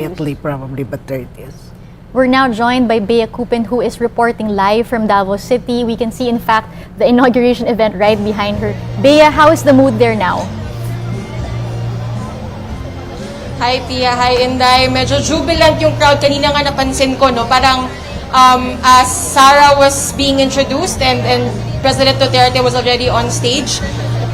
probably, but 30th. We're now joined by Bea Kupin, who is reporting live from Davao City. We can see, in fact, the inauguration event right behind her. Bea, how is the mood there now? Hi Pia, hi Inday. Medyo jubilant yung crowd. Kanina nga napansin ko, no? Parang as Sara was being introduced and President Duterte was already on stage,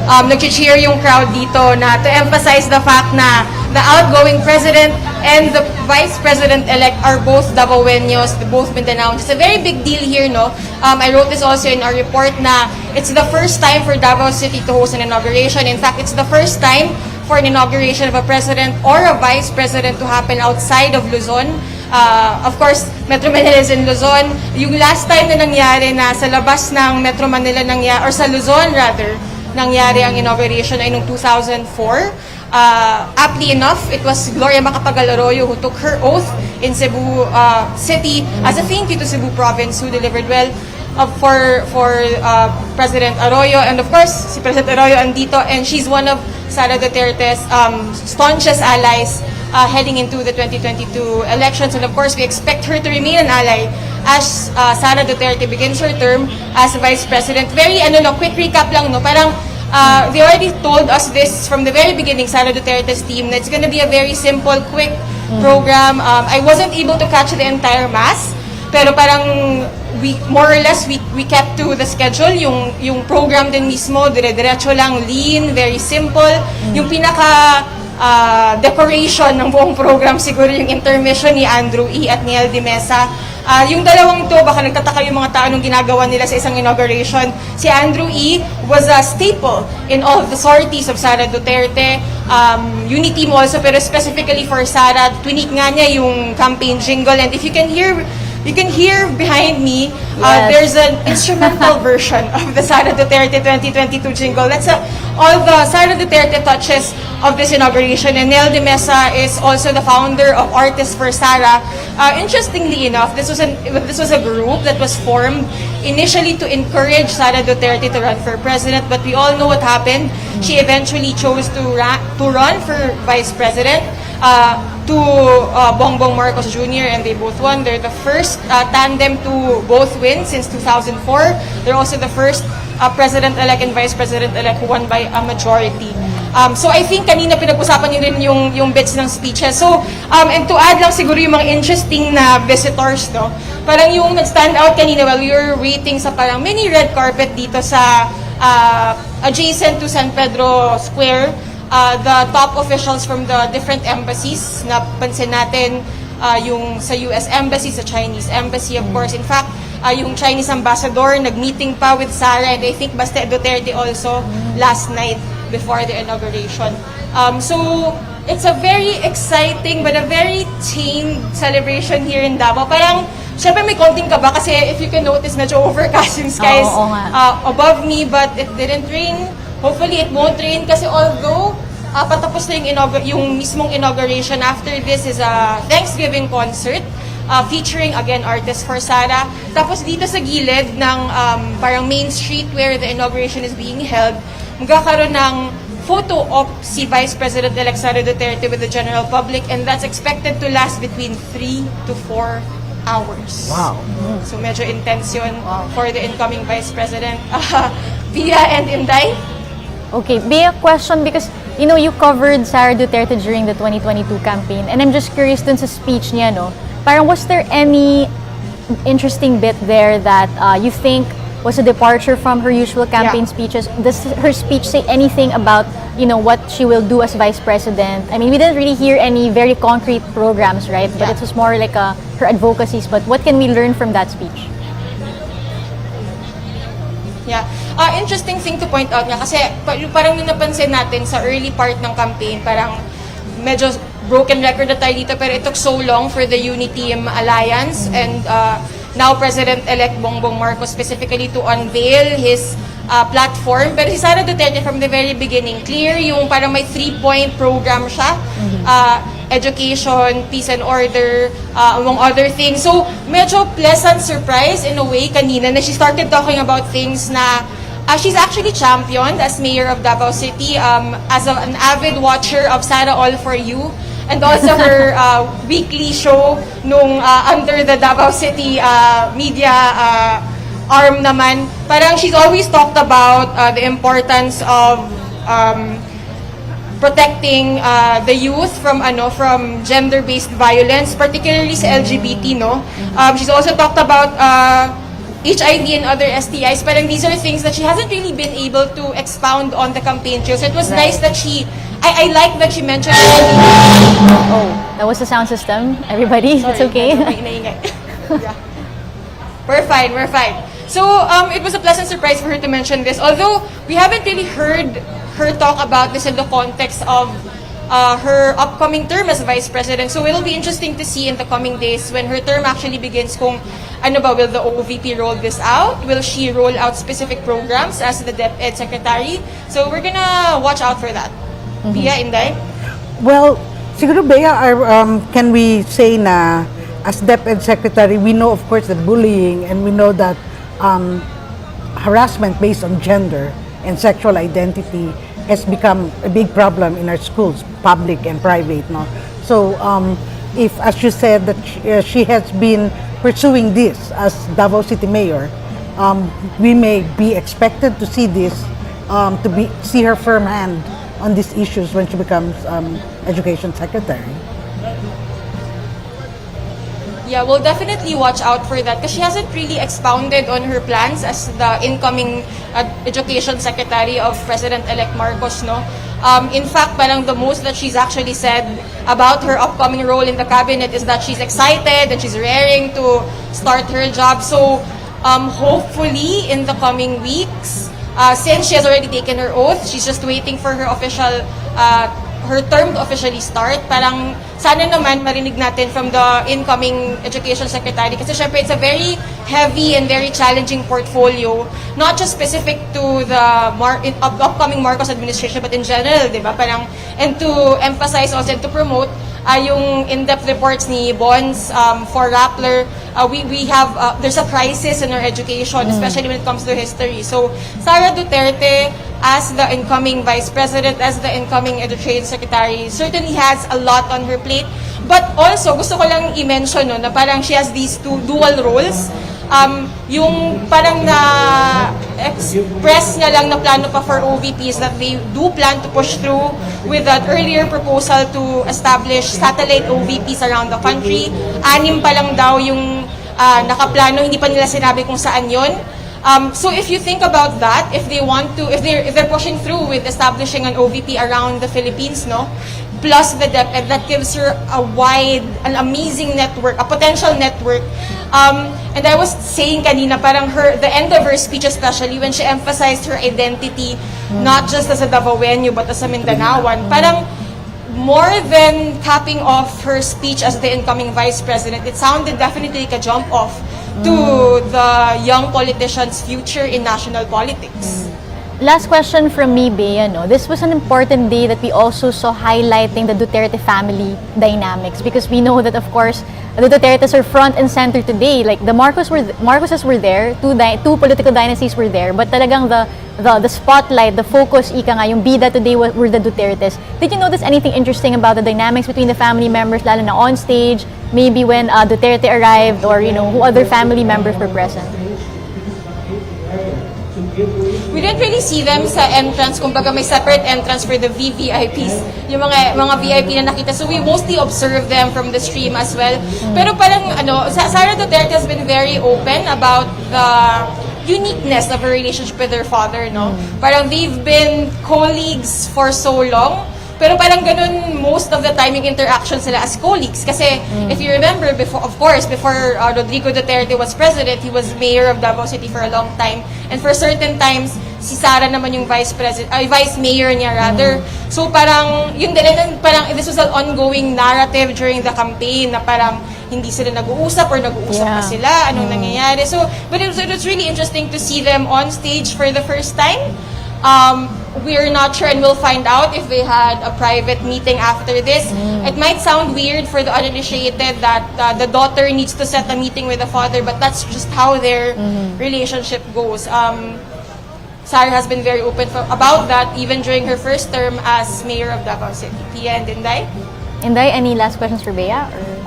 nag-cheer yung crowd dito na to emphasize the fact na the outgoing president and the vice president-elect are both Davaoeños, both Mindanao. It's a very big deal here, no? I wrote this also in our report na it's the first time for Davao City to host an inauguration. In fact, it's the first time for an inauguration of a president or a vice president to happen outside of Luzon. Of course, Metro Manila is in Luzon. Yung last time na nangyari na sa labas ng Metro Manila nangyari, or sa Luzon rather, nangyari ang inauguration ay noong 2004. Aptly enough, it was Gloria Macapagal-Arroyo who took her oath in Cebu City as a thank you to Cebu Province, who delivered well for President Arroyo. And of course, si President Arroyo andito, and she's one of Sara Duterte's staunchest allies heading into the 2022 elections. And of course, we expect her to remain an ally as Sara Duterte begins her term as Vice President. Very, quick recap lang, no? Parang they already told us this from the very beginning, Sara Duterte's team, that it's gonna be a very simple, quick program. I wasn't able to catch the entire mass, pero parang more or less we kept to the schedule. Yung program din mismo, dire-diretso lang, lean, very simple. Yung pinaka decoration ng buong program siguro yung intermission ni Andrew E. at ni Eldy Mesa. Yung dalawang to, baka nagtataka yung mga tao nung ginagawa nila sa isang inauguration. Si Andrew E. was a staple in all of the sorties of Sara Duterte. Unity mo also, pero specifically for Sara, tweak nga niya yung campaign jingle. And if you can hear behind me, there's an instrumental version of the Sara Duterte 2022 jingle. That's all the Sara Duterte touches of this inauguration. And Nel de Mesa is also the founder of Artists for Sara. Interestingly enough, this was a group that was formed initially to encourage Sara Duterte to run for president, but we all know what happened. She eventually chose to run for vice president. To Bongbong Marcos Jr. and they both won. They're the first tandem to both win since 2004. They're also the first president-elect and vice president-elect who won by a majority. So I think kanina pinag-usapan niyo rin yung bits ng speeches. So, and to add lang siguro yung mga interesting na visitors, no? Parang yung nag-stand out kanina while we were waiting sa parang mini red carpet dito sa adjacent to San Pedro Square. The top officials from the different embassies, na pansin natin yung sa US Embassy, sa Chinese Embassy, of course. In fact, yung Chinese ambassador nag-meeting pa with Sara, and I think Baste Duterte also last night before the inauguration. So, it's a very exciting but a very tame celebration here in Davao. Parang, syempre may konting kaba kasi if you can notice, medyo overcast yung skies above me, but it didn't rain. Hopefully, it won't rain kasi although patapos na yung mismong inauguration, after this is a Thanksgiving concert featuring, again, Artists for Sara. Tapos dito sa gilid ng parang main street where the inauguration is being held, magkakaroon ng photo op si Vice President-elect Sara Duterte with the general public, and that's expected to last between 3 to 4 hours. Wow. So medyo intense yun for the incoming Vice President. Pia and Inday? Okay, Bea, question, because you covered Sara Duterte during the 2022 campaign, and I'm just curious dun sa speech niya, no? Parang was there any interesting bit there that you think was a departure from her usual campaign speeches? Does her speech say anything about, what she will do as vice president? I mean, we didn't really hear any very concrete programs, right? But it was more like her advocacies. But what can we learn from that speech? Yeah. Interesting thing to point out nga kasi parang yung napansin natin sa early part ng campaign, parang medyo broken record na tayo dito, pero it took so long for the Unity Alliance and now President-elect Bongbong Marcos specifically to unveil his platform. Pero si Sara Duterte from the very beginning, clear yung parang may 3-point program siya. Education, peace and order, among other things. So, medyo pleasant surprise in a way kanina na she started talking about things na she's actually championed as mayor of Davao City. As an avid watcher of Sara All For You, and also her weekly show nung under the Davao City media arm naman. Parang she's always talked about the importance of protecting the youth from gender-based violence, particularly sa LGBT, no? She's also talked about HIV and other STIs. Parang these are things that she hasn't really been able to expound on the campaign trail. So it was nice that I like that she mentioned it. Oh, that was the sound system. Everybody, it's okay. Yeah. We're fine. So it was a pleasant surprise for her to mention this. Although we haven't really heard her talk about this in the context of her upcoming term as Vice President. So it'll be interesting to see in the coming days when her term actually begins kung will the OVP roll this out? Will she roll out specific programs as the DepEd Secretary? So we're gonna watch out for that. Pia, Inday? Well, siguro Bea, can we say na as DepEd Secretary, we know of course that bullying and we know that harassment based on gender and sexual identity has become a big problem in our schools, public and private. No? So if, as you said, that she has been pursuing this as Davao City Mayor, we may be expected to see this, see her firm hand on these issues when she becomes Education Secretary. Yeah, we'll definitely watch out for that because she hasn't really expounded on her plans as the incoming Education Secretary of President-elect Marcos, no? In fact, parang the most that she's actually said about her upcoming role in the cabinet is that she's excited and she's raring to start her job. So, hopefully, in the coming weeks, since she has already taken her oath, she's just waiting for her official her term to officially start. Parang sana naman marinig natin from the incoming Education Secretary kasi syempre it's a very heavy and very challenging portfolio, not just specific to the upcoming Marcos administration but in general, di ba? Parang, and to emphasize also and to promote yung in-depth reports ni Bonds for Rappler, we have there's a crisis in our education, especially when it comes to history. So Sara Duterte, as the incoming Vice President, as the incoming Education Secretary, certainly has a lot on her plate. But also, gusto ko lang i-mention no, na parang she has these two dual roles. Yung parang na-express niya lang na plano pa for OVPs that they do plan to push through with that earlier proposal to establish satellite OVPs around the country. 6 pa lang daw yung nakaplano, hindi pa nila sinabi kung saan yon. So if you think about that, if they're pushing through with establishing an OVP around the Philippines, no, plus the DepEd, that gives her an amazing network, a potential network. And I was saying kanina, parang the end of her speech, especially when she emphasized her identity, not just as a Davaoenyo but as a Mindanaoan, parang more than capping off her speech as the incoming Vice President, it sounded definitely like a jump off to the young politician's future in national politics. Last question from me, Bea. No? This was an important day that we also saw highlighting the Duterte family dynamics because we know that, of course, the Dutertes are front and center today. Like the Marcoses were there, two political dynasties were there, but talagang the spotlight, the focus, ika nga, yung bida today were the Dutertes. Did you notice anything interesting about the dynamics between the family members, lalo na on stage, maybe when Duterte arrived, or who other family members were present? We didn't really see them sa entrance, kumbaga may separate entrance for the VVIPs, yung mga VIP na nakita. So we mostly observed them from the stream as well. Pero parang Sara Duterte has been very open about the uniqueness of her relationship with her father, no? Parang they've been colleagues for so long. Pero parang ganun most of the time yung interaction sila as colleagues. Kasi if you remember, before Rodrigo Duterte was president, he was mayor of Davao City for a long time. And for certain times, si Sara naman yung vice mayor niya rather. So parang, yun din, and parang this was an ongoing narrative during the campaign na parang hindi sila nag-uusap or nag-uusap pa sila, anong nangyayari. So, but it was really interesting to see them on stage for the first time. We're not sure, and we'll find out if they had a private meeting after this. It might sound weird for the uninitiated that the daughter needs to set a meeting with the father, but that's just how their relationship goes. Sara has been very open about that even during her first term as mayor of Davao City. Pia and Inday? Inday, any last questions for Bea?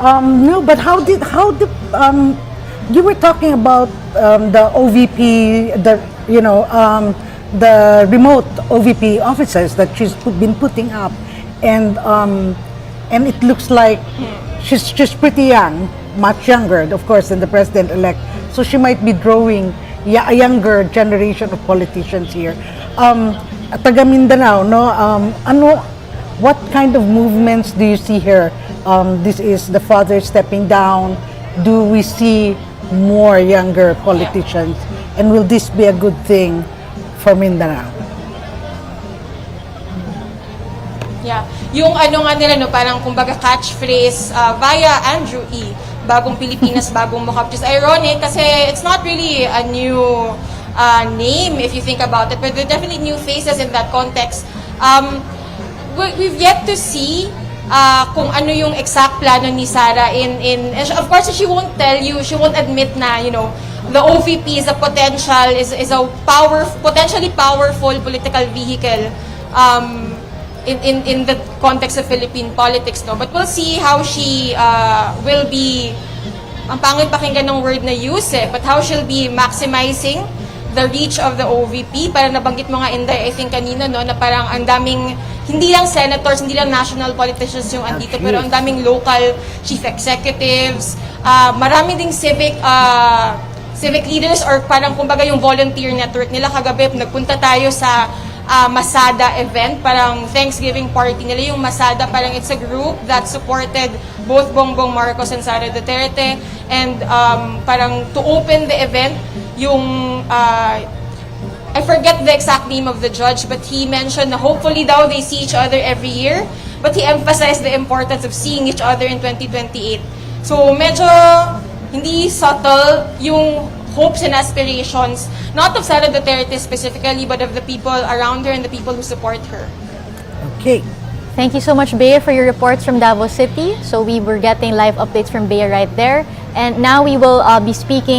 No, but how did you were talking about the OVP, the remote OVP officers that she's been putting up, and it looks like she's pretty young, much younger, of course, than the president-elect. So she might be drawing a younger generation of politicians here. Taga Mindanao, no? What kind of movements do you see here? This is the father stepping down. Do we see more younger politicians? And will this be a good thing for Mindanao? Yeah. Yung ano nga nila, no, parang kumbaga catchphrase via Andrew E. Bagong Pilipinas, bagong mukha. Which is ironic kasi it's not really a new name if you think about it, but there are definitely new faces in that context. We've yet to see kung ano yung exact plano ni Sara and of course she won't tell you, she won't admit na, the OVP is a potentially powerful political vehicle in the context of Philippine politics, no? But we'll see how she will be, ang pangit pakinggan ng word na use but how she'll be maximizing the reach of the OVP. Para nabanggit mo nga, Inday, I think kanina, no, na parang ang daming, hindi lang senators, hindi lang national politicians yung andito, pero ang daming local chief executives, marami ding civic leaders or parang kumbaga yung volunteer network nila. Kagabi, nagpunta tayo sa Masada event, parang Thanksgiving party nila. Yung Masada, parang it's a group that supported both Bongbong Marcos and Sara Duterte, and parang to open the event, yung I forget the exact name of the judge, but he mentioned na hopefully daw they see each other every year, but he emphasized the importance of seeing each other in 2028. So medyo hindi subtle yung hopes and aspirations, not of Sara Duterte specifically, but of the people around her and the people who support her. Okay. Thank you so much, Bea, for your reports from Davao City. So we were getting live updates from Bea right there. And now we will be speaking